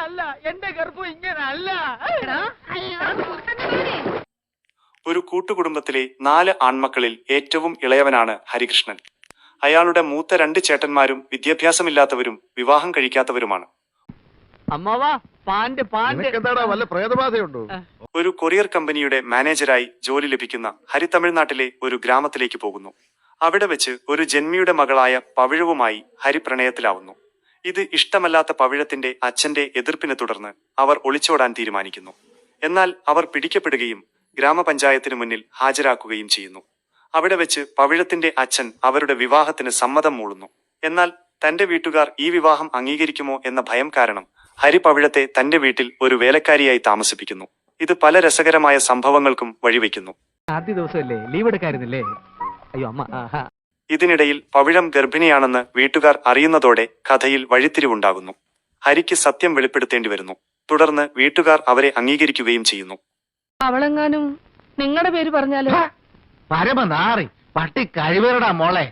ഇങ്ങനല്ല, എന്റെ ഗർഭം ഇങ്ങനല്ല. ഒരു കൂട്ടുകുടുംബത്തിലെ 4 ആൺമക്കളിൽ ഏറ്റവും ഇളയവനാണ് ഹരികൃഷ്ണൻ. അയാളുടെ മൂത്ത 2 ചേട്ടന്മാരും വിദ്യാഭ്യാസമില്ലാത്തവരും വിവാഹം കഴിക്കാത്തവരുമാണ്. ഒരു കൊറിയർ കമ്പനിയുടെ മാനേജരായി ജോലി ലഭിക്കുന്ന ഹരി തമിഴ്നാട്ടിലെ ഒരു ഗ്രാമത്തിലേക്ക് പോകുന്നു. അവിടെ വെച്ച് ഒരു ജന്മിയുടെ മകളായ പവിഴവുമായി ഹരി പ്രണയത്തിലാവുന്നു. ഇത് ഇഷ്ടമല്ലാത്ത പവിഴത്തിന്റെ അച്ഛന്റെ എതിർപ്പിനെ തുടർന്ന് അവർ ഒളിച്ചോടാൻ തീരുമാനിക്കുന്നു. എന്നാൽ അവർ പിടിക്കപ്പെടുകയും ഗ്രാമപഞ്ചായത്തിന് മുന്നിൽ ഹാജരാക്കുകയും ചെയ്യുന്നു. അവിടെ വെച്ച് പവിഴത്തിന്റെ അച്ഛൻ അവരുടെ വിവാഹത്തിന് സമ്മതം മൂളുന്നു. എന്നാൽ തന്റെ വീട്ടുകാർ ഈ വിവാഹം അംഗീകരിക്കുമോ എന്ന ഭയം കാരണം ഹരി പവിഴത്തെ തന്റെ വീട്ടിൽ ഒരു വേലക്കാരിയായി താമസിപ്പിക്കുന്നു. ഇത് പല രസകരമായ സംഭവങ്ങൾക്കും വഴിവെക്കുന്നു. ആദ്യ ദിവസമല്ലേ, ലീവ് എടുക്കായിരുന്നില്ലേ? അയ്യോ അമ്മ. ഇതിനിടയിൽ പവിഴം ഗർഭിണിയാണെന്ന് വീട്ടുകാർ അറിയുന്നതോടെ കഥയിൽ വഴിത്തിരിവുണ്ടാകുന്നു. ഹരിക്ക് സത്യം വെളിപ്പെടുത്തേണ്ടി വരുന്നു. തുടർന്ന് വീട്ടുകാർ അവരെ അംഗീകരിക്കുകയും ചെയ്യുന്നു. അവളെങ്ങാനും നിങ്ങളുടെ പേര് പറഞ്ഞാലോ? പരമനാറി പട്ടി കഴിവേറടാ മോളെ.